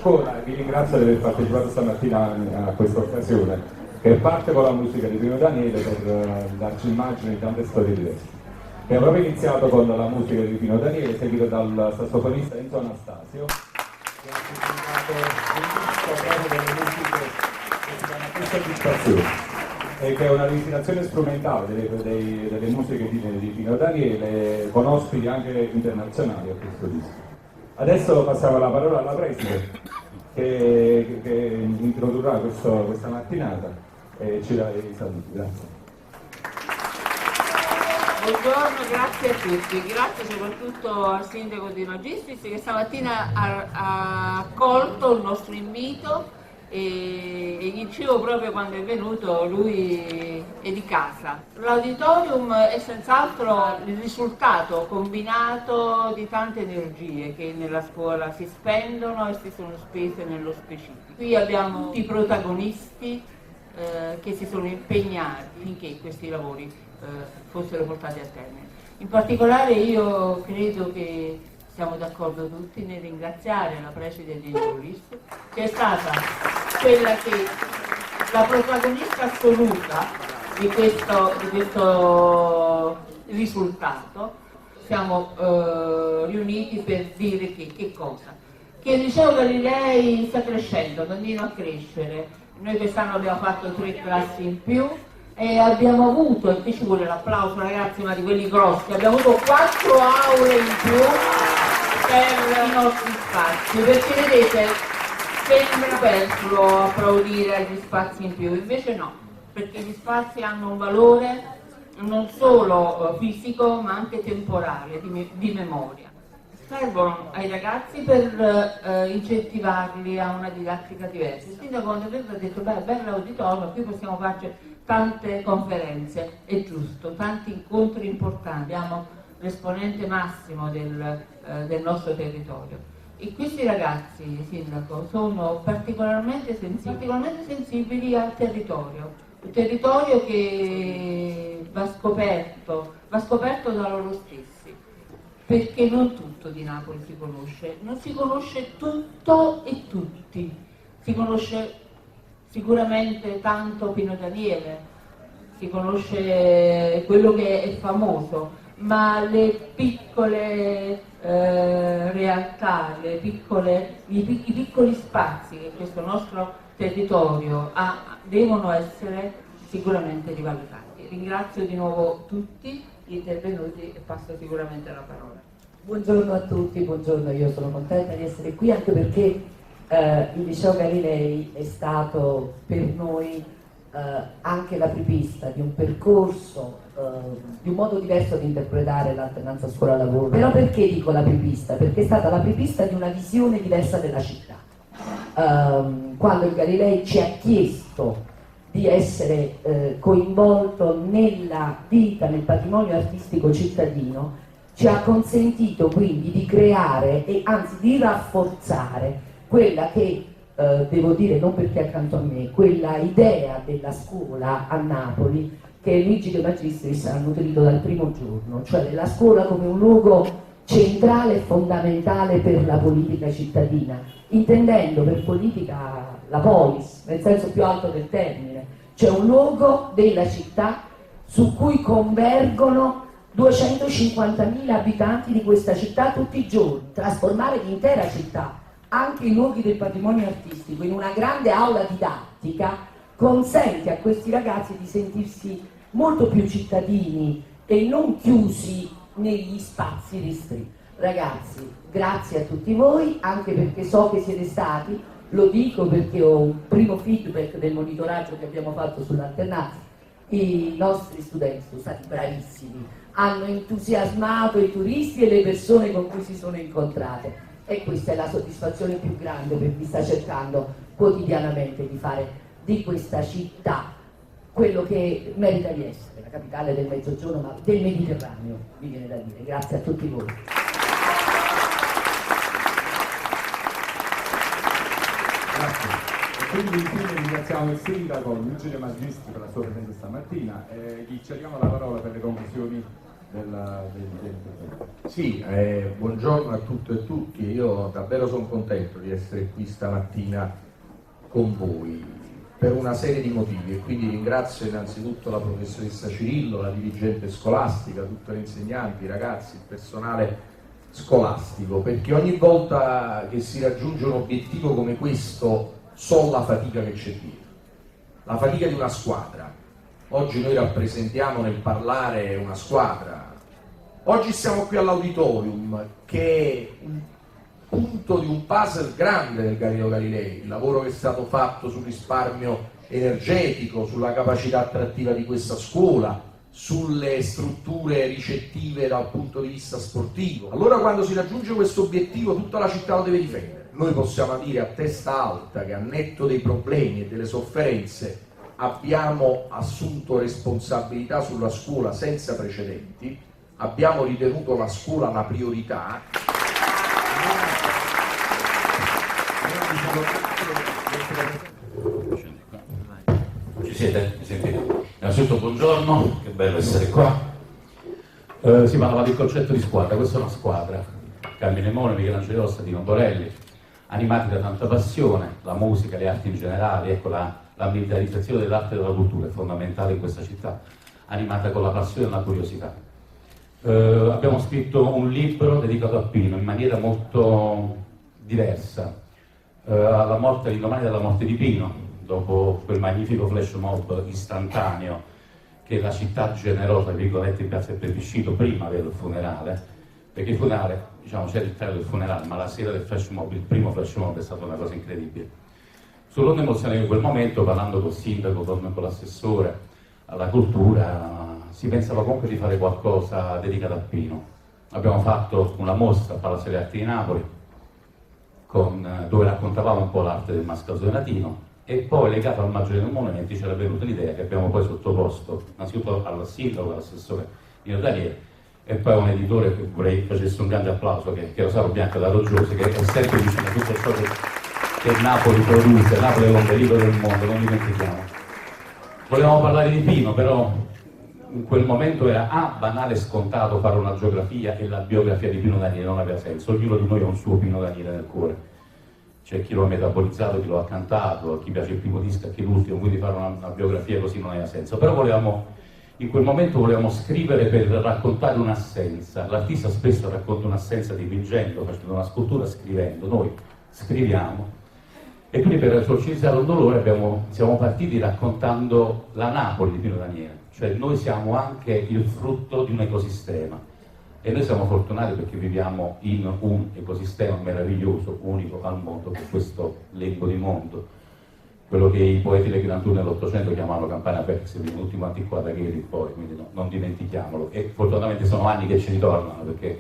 scuola, e vi ringrazio di aver partecipato stamattina a questa occasione, che parte con la musica di Pino Daniele per darci immagini di tante storie diverse. Abbiamo proprio iniziato con la musica di Pino Daniele, seguito dal sassofonista Enzo Anastasio, che ha pubblicato un disco proprio delle musiche che si chiama Questa Soddisfazione, che è una rivisitazione strumentale delle musiche di Pino Daniele, con ospiti anche internazionali a questo disco. Adesso passiamo la parola alla preside che introdurrà questa mattinata e ci dà i saluti. Grazie. Buongiorno, grazie a tutti, grazie soprattutto al sindaco di Magistris che stamattina ha accolto il nostro invito e gli dicevo proprio quando è venuto, lui è di casa. L'auditorium è senz'altro il risultato combinato di tante energie che nella scuola si spendono e si sono spese nello specifico. Qui abbiamo tutti i protagonisti che si sono impegnati finché questi lavori fossero portati a termine. In particolare io credo che siamo d'accordo tutti nel ringraziare la preside di Iuris, che è stata quella che la protagonista assoluta di questo risultato. Siamo riuniti per dire che cosa? Che il liceo Galilei sta crescendo, continua a crescere. Noi quest'anno abbiamo fatto 3 classi in più e abbiamo avuto, e qui ci vuole l'applauso ragazzi, ma di quelli grossi, abbiamo avuto 4 aule in più per i nostri spazi, perché vedete, sembra superfluo applaudire agli spazi in più, invece no, perché gli spazi hanno un valore non solo fisico ma anche temporale, di memoria. Servono ai ragazzi per incentivarli a una didattica diversa. Il sindaco quando è venuto ha detto, beh, bello l'auditorio, qui possiamo farci tante conferenze, è giusto, tanti incontri importanti, abbiamo l'esponente massimo del nostro territorio. E questi ragazzi, sindaco, sono particolarmente sensibili al territorio, un territorio che va scoperto da loro stessi, perché non tutto di Napoli si conosce, non si conosce tutto e tutti, si conosce sicuramente tanto Pino Daniele, si conosce quello che è famoso, ma le piccole realtà, i piccoli spazi che questo nostro territorio ha, devono essere sicuramente rivalutati. Ringrazio di nuovo tutti gli intervenuti e passo sicuramente la parola. Buongiorno a tutti, buongiorno, io sono contenta di essere qui anche perché il liceo Galilei è stato per noi anche l'apripista di un percorso, di un modo diverso di interpretare l'alternanza scuola-lavoro. Però perché dico l'apripista? Perché è stata l'apripista di una visione diversa della città. Quando il Galilei ci ha chiesto di essere coinvolto nella vita, nel patrimonio artistico cittadino, ci ha consentito quindi di creare e anzi di rafforzare quella che, devo dire non perché accanto a me, quella idea della scuola a Napoli che Luigi De Magistris ha nutrito dal primo giorno, cioè della scuola come un luogo centrale e fondamentale per la politica cittadina, intendendo per politica la polis, nel senso più alto del termine, cioè un luogo della città su cui convergono 250.000 abitanti di questa città tutti i giorni. Trasformare l'intera città, anche i luoghi del patrimonio artistico, in una grande aula didattica consente a questi ragazzi di sentirsi molto più cittadini e non chiusi negli spazi ristretti. Ragazzi, grazie a tutti voi, anche perché so che siete stati, lo dico perché ho un primo feedback del monitoraggio che abbiamo fatto sull'alternanza, i nostri studenti sono stati bravissimi, hanno entusiasmato i turisti e le persone con cui si sono incontrate e questa è la soddisfazione più grande per chi sta cercando quotidianamente di fare di questa città quello che merita di essere, la capitale del Mezzogiorno, ma del Mediterraneo, mi viene da dire. Grazie a tutti voi. Grazie. E quindi infine ringraziamo il sindaco Luigi De Magistris per la sua presenza stamattina e gli cediamo la parola per le conclusioni dell'intervento. Sì, buongiorno a tutte e tutti. Io davvero sono contento di essere qui stamattina con voi per una serie di motivi, e quindi ringrazio innanzitutto la professoressa Cirillo, la dirigente scolastica, tutti gli insegnanti, i ragazzi, il personale scolastico, perché ogni volta che si raggiunge un obiettivo come questo so la fatica che c'è dietro, la fatica di una squadra. Oggi noi rappresentiamo nel parlare una squadra. Oggi siamo qui all'auditorium, che è un punto di un puzzle grande del Galileo Galilei, il lavoro che è stato fatto sul risparmio energetico, sulla capacità attrattiva di questa scuola, sulle strutture ricettive dal punto di vista sportivo. Allora quando si raggiunge questo obiettivo tutta la città lo deve difendere. Noi possiamo dire a testa alta che, a netto dei problemi e delle sofferenze, abbiamo assunto responsabilità sulla scuola senza precedenti, abbiamo ritenuto la scuola una priorità. Ci siete? Mi sentite? Innanzitutto buongiorno, che bello essere qua. Si parlava del concetto di squadra, questa è una squadra. Carmine Mone, Michelangelo Rossa, Dino Borelli, animati da tanta passione, la musica, le arti in generale, ecco la militarizzazione dell'arte e della cultura è fondamentale in questa città, animata con la passione e la curiosità. Abbiamo scritto un libro dedicato a Pino in maniera molto diversa, alla morte, all'indomani della morte di Pino, dopo quel magnifico flash mob istantaneo che la città generosa, virgolette, in piazza del Plebiscito prima del funerale, perché il funerale, diciamo, c'era il treno del funerale, ma la sera del flash mob, il primo flash mob, è stata una cosa incredibile. Sull'onda emozionale di quel momento, parlando col sindaco, con l'assessore alla cultura, si pensava comunque di fare qualcosa dedicato a Pino. Abbiamo fatto una mostra al Palazzo delle Arti di Napoli, dove raccontavamo un po' l'arte del mascalzone latino, e poi legato al Maggio dei Monumenti c'era venuta l'idea, che abbiamo poi sottoposto innanzitutto al sindaco, all'assessore Nino Daniele, e poi a un editore che vorrei facesse un grande applauso, che è Rosario Bianca da Roggiosi, che è sempre vicino a tutto ciò che Napoli produce. Napoli è l'ombelico del mondo, non dimentichiamo. Volevamo parlare di Pino, però in quel momento era banale e scontato fare una geografia, e la biografia di Pino Daniele non aveva senso. Ognuno di noi ha un suo Pino Daniele nel cuore. C'è chi lo ha metabolizzato, chi lo ha cantato, a chi piace il primo disco, a chi l'ultimo, quindi fare una biografia così non aveva senso. Però in quel momento volevamo scrivere per raccontare un'assenza. L'artista spesso racconta un'assenza dipingendo, facendo una scultura, scrivendo. Noi scriviamo. E quindi per esorcizzare un dolore siamo partiti raccontando la Napoli di Pino Daniele. Cioè noi siamo anche il frutto di un ecosistema. E noi siamo fortunati perché viviamo in un ecosistema meraviglioso, unico al mondo, che è questo lembo di mondo. Quello che i poeti del Gran Tour nell'Ottocento chiamavano Campania Aperta, siamo tutti quanti qua da Gheri poi, quindi non dimentichiamolo. E fortunatamente sono anni che ci ritornano, perché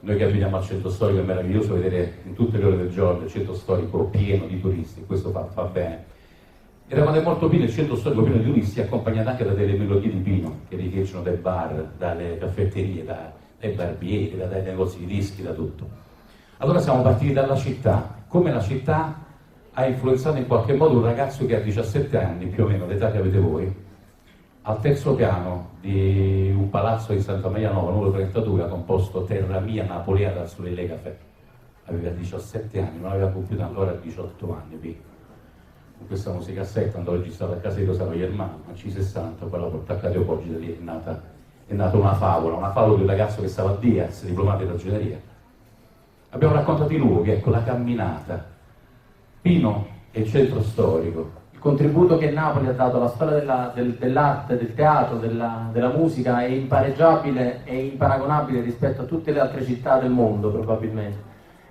noi che abitiamo al centro storico è meraviglioso vedere in tutte le ore del giorno il centro storico pieno di turisti, questo fa bene. Era quando è morto Pino, il centro storico pieno di turisti, accompagnato anche da delle melodie di Pino, che riecheggiano dai bar, dalle caffetterie, dai barbieri, dai negozi di dischi, da tutto. Allora siamo partiti dalla città, come la città ha influenzato in qualche modo un ragazzo che ha 17 anni, più o meno l'età che avete voi, al terzo piano di un palazzo di Santa Maria Nova, numero 32, ha composto Terra mia napoleana sulle Le Café. Aveva 17 anni, non aveva compiuto ancora 18 anni, piccolo. Con questa musicassetta andò registrata a casa di Rosario Germano, a C60, poi la portò a Cadio Poggi, da lì è nata una favola di un ragazzo che stava a Diaz, diplomato in ragioneria. Abbiamo raccontato i luoghi, ecco, la camminata. Pino è il centro storico. Il contributo che Napoli ha dato alla storia dell'arte, del teatro, della musica è impareggiabile e imparagonabile rispetto a tutte le altre città del mondo, probabilmente.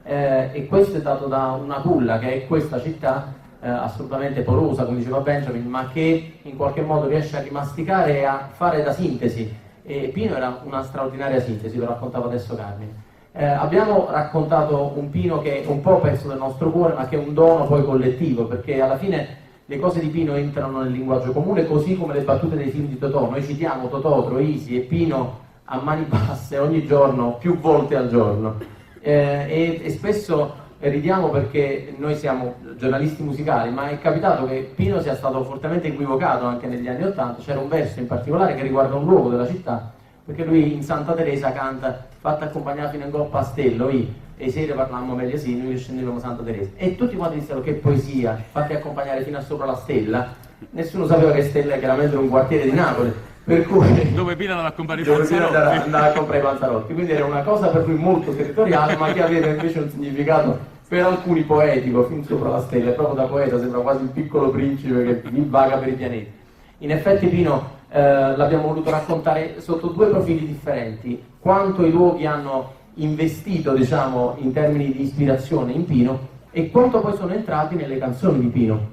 E questo è dato da una culla, che è questa città, assolutamente porosa, come diceva Benjamin, ma che in qualche modo riesce a rimasticare e a fare da sintesi. E Pino era una straordinaria sintesi, lo raccontava adesso Carmine. Abbiamo raccontato un Pino che è un po' pezzo del nostro cuore, ma che è un dono poi collettivo, perché alla fine le cose di Pino entrano nel linguaggio comune, così come le battute dei film di Totò. Noi citiamo Totò, Troisi e Pino a mani basse ogni giorno, più volte al giorno, e spesso ridiamo perché noi siamo giornalisti musicali, ma è capitato che Pino sia stato fortemente equivocato anche negli anni '80. C'era un verso in particolare che riguarda un luogo della città, perché lui in Santa Teresa canta fatta accompagnare fino in gol pastello, e sera parlammo meglio sì, noi scendevamo Santa Teresa. E tutti quanti dissero che poesia, fatti accompagnare fino a sopra la stella. Nessuno sapeva che Stella è chiaramente un quartiere di Napoli, per cui Dove Pino andava a comprare i dove Pino panzerotti. andava a comprare i panzerotti, quindi era una cosa per lui molto territoriale, ma che aveva invece un significato per alcuni poetico, fin sopra la stella. E proprio da poeta sembra quasi il piccolo principe che vaga per i pianeti. In effetti Pino l'abbiamo voluto raccontare sotto due profili differenti: quanto i luoghi hanno investito, diciamo, in termini di ispirazione in Pino, e quanto poi sono entrati nelle canzoni di Pino.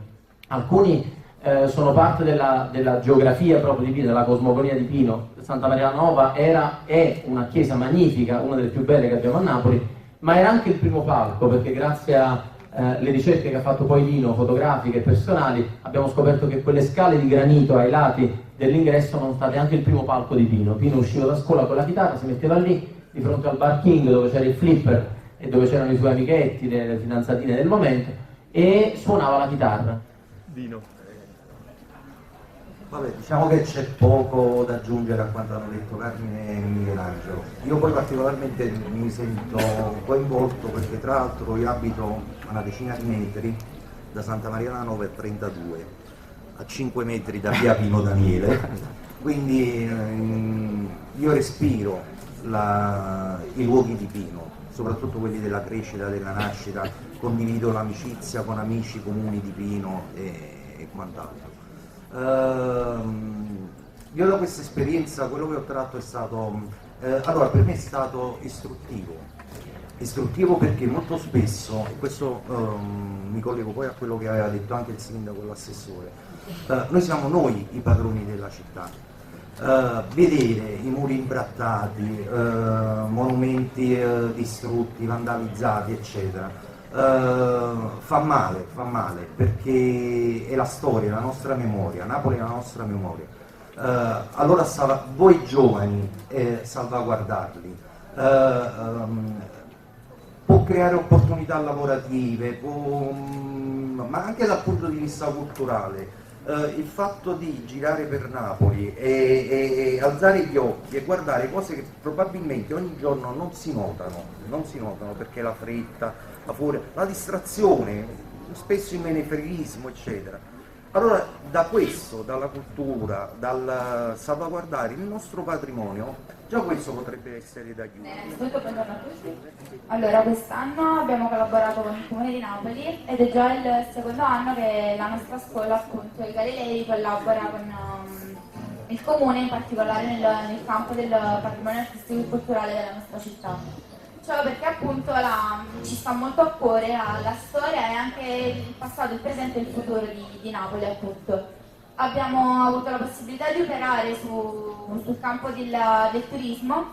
Alcuni sono parte della geografia proprio di Pino, della cosmogonia di Pino. Santa Maria Nova è una chiesa magnifica, una delle più belle che abbiamo a Napoli, ma era anche il primo palco, perché grazie alle ricerche che ha fatto poi Pino, fotografiche e personali, abbiamo scoperto che quelle scale di granito ai lati dell'ingresso sono state anche il primo palco di Pino. Pino usciva da scuola con la chitarra, si metteva lì di fronte al bar King, dove c'era il flipper e dove c'erano i suoi amichetti, le fidanzatine del momento, e suonava la chitarra. Dino. Vabbè, diciamo che c'è poco da aggiungere a quanto hanno detto Carmine e Michelangelo. Io poi particolarmente mi sento coinvolto perché tra l'altro io abito a una decina di metri da Santa Maria la Nova e 32, a 5 metri da via Pino Daniele, quindi io respiro i luoghi di Pino, soprattutto quelli della crescita, della nascita, condivido l'amicizia con amici comuni di Pino e quant'altro. Io da questa esperienza quello che ho tratto è stato allora per me è stato istruttivo perché molto spesso, e questo mi collego poi a quello che aveva detto anche il sindaco e l'assessore, noi siamo noi i padroni della città. Vedere i muri imbrattati, monumenti distrutti, vandalizzati eccetera, fa male perché è la storia, la nostra memoria, Napoli è la nostra memoria. Allora voi giovani salvaguardarli, può creare opportunità lavorative, ma anche dal punto di vista culturale. Il fatto di girare per Napoli e alzare gli occhi e guardare cose che probabilmente ogni giorno non si notano perché la fretta, la distrazione, spesso il menefreghismo eccetera. Allora da questo, dalla cultura, dal salvaguardare il nostro patrimonio, già questo potrebbe essere d'aiuto. Innanzitutto buongiorno a tutti. Allora, quest'anno abbiamo collaborato con il Comune di Napoli ed è già il secondo anno che la nostra scuola, appunto il Galilei, collabora con il Comune, in particolare nel campo del patrimonio artistico e culturale della nostra città. Ciò perché appunto ci sta molto a cuore la storia e anche il passato, il presente e il futuro di Napoli, appunto. Abbiamo avuto la possibilità di operare sul campo del turismo,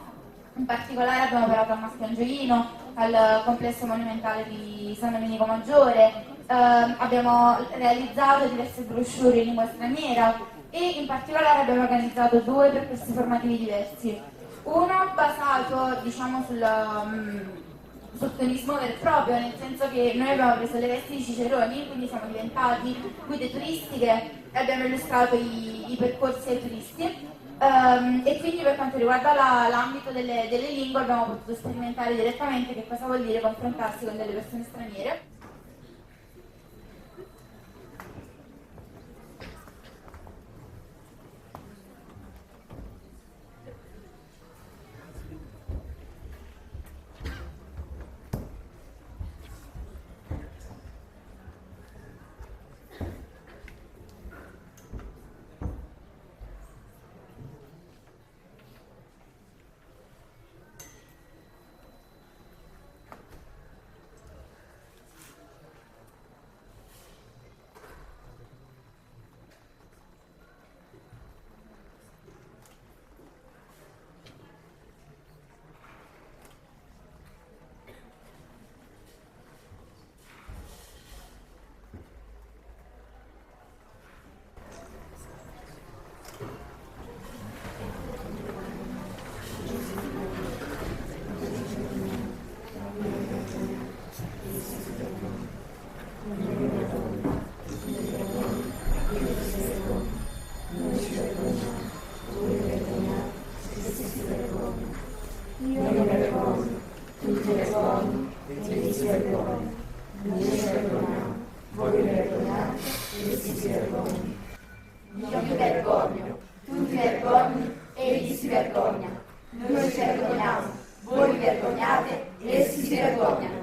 in particolare abbiamo operato al Maschio Angiolino, al complesso monumentale di San Domenico Maggiore, abbiamo realizzato diverse brochure in lingua straniera e in particolare abbiamo organizzato 2 percorsi formativi diversi. Uno basato, diciamo, sul turismo vero e proprio, nel senso che noi abbiamo preso le vesti di ciceroni, quindi siamo diventati guide turistiche e abbiamo illustrato i percorsi ai turisti. E quindi per quanto riguarda l'ambito delle lingue abbiamo potuto sperimentare direttamente che cosa vuol dire confrontarsi con delle persone straniere. vergogni. Io mi vergogno, tu ti vergogni, egli si vergogna. Noi ci vergogniamo, voi vi vergognate, essi si vergognano.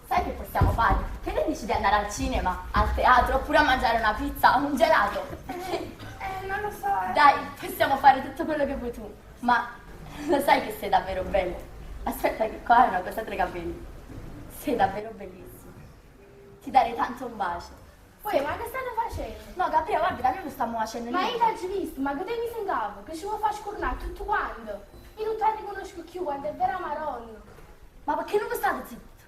Sai che possiamo fare? Che ne dici di andare al cinema, al teatro, oppure a mangiare una pizza o un gelato? Non lo so. Dai, possiamo fare tutto quello che vuoi tu, ma lo sai che sei davvero bello? Aspetta che qua è una cosa tra i capelli. Sei davvero bellissimo. Ti darei tanto un bacio. Uè, ma che state facendo? No, Gabriele, guarda che noi stiamo facendo Ma niente. io t'ho visto, ma che te mi sentavo? Che ci vuoi far scurnare tutto quanto? Io non ti riconosco più quando è vera Maronna. Ma perché non vi state zitti?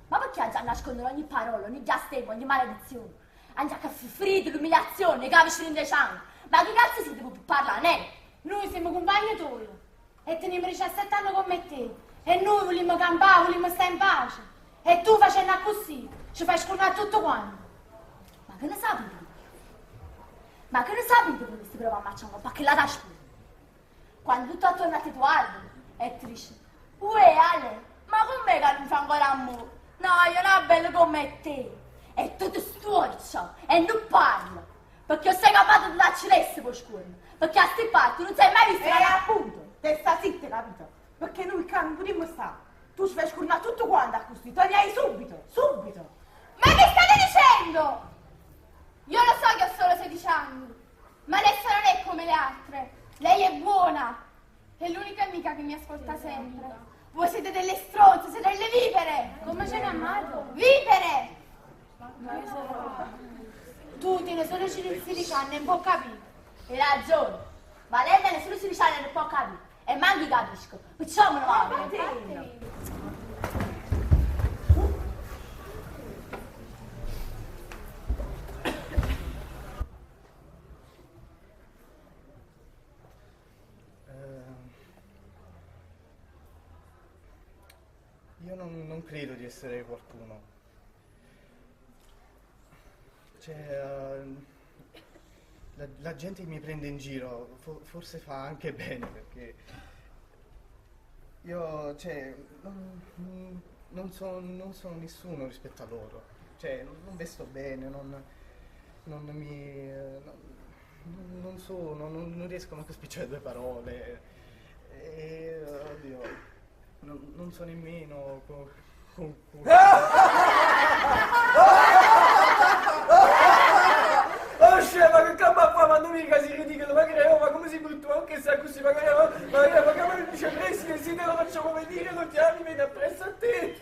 Ma perché già nascondono ogni parola, ogni giastemo, ogni maledizione? Anche a fritte, l'umiliazione, i capisci l'indeciano. Ma che cazzo siete per parlare, ne? Noi siamo compagni tuoi e teniamo 17 anni come te. E noi vogliamo campare, vogliamo stare in pace. E tu facendo così, ci fai scurnare tutto quanto. Ma che ne sapete? Ma che ne sapete come si prova a marciare un po' che la dà scuro? Quando tutto attorno a te tu guardi e ti dici, uè Ale, ma com'è che non fa ancora amore? No, io non bello come te. E tu ti storcia e non parla. Perché sei capace di darci l'esse per scuola. Perché a sti parti non sei mai visto. Appunto, te sta zitta, capito? Perché noi can potremmo stare. Tu ci fai scurnare tutto quanto a così, togliai subito, subito. Ma che state dicendo? Io lo so che ho solo 16 anni, ma adesso non è come le altre. Lei è buona, è l'unica amica che mi ascolta sempre. Voi siete delle stronze, siete delle vipere. Come ce ne amato? Vipere! Tu te ne sono 16 anni e non può capire. Hai ragione. Ma lei me ne sono 16 anni e non può capire. E manchi capisco. Facciamolo male. Io non credo di essere qualcuno. Cioè, la gente che mi prende in giro forse fa anche bene, perché io, cioè, non sono nessuno rispetto a loro. Cioè, non vesto bene, non riesco manco a spicciare due parole. E, oddio, non so nemmeno con Oh scema, che cambia fa, ma non mica si ridicolo, ma che ma come si butta anche se così, ma che mi dice presi che si te lo faccio come dire, lo chiami, vieni appresso a te.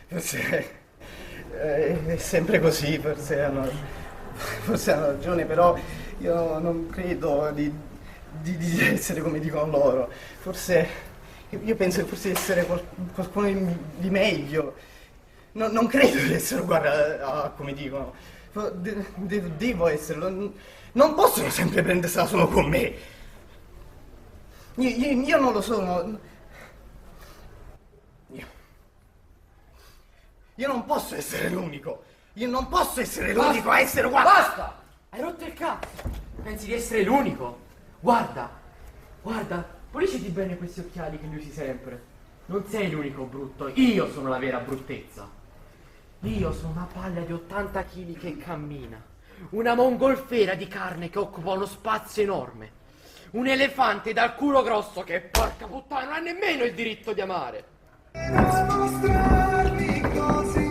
Forse è sempre così, forse hanno ragione, però io non credo di essere come dicono loro. Forse io penso che forse essere qualcuno di meglio. Non credo di essere uguale a come dicono. Devo esserlo. Non possono sempre prendersela solo con me. Io non lo sono. Io non posso essere l'unico. Io non posso essere l'unico a essere uguale. Basta! Hai rotto il cazzo! Pensi di essere l'unico? Guarda, pulisciti bene questi occhiali che li usi sempre. Non sei l'unico brutto, io sono la vera bruttezza. Io sono una palla di 80 kg che cammina. Una mongolfiera di carne che occupa uno spazio enorme. Un elefante dal culo grosso che, porca puttana, non ha nemmeno il diritto di amare. Non mostrarmi così.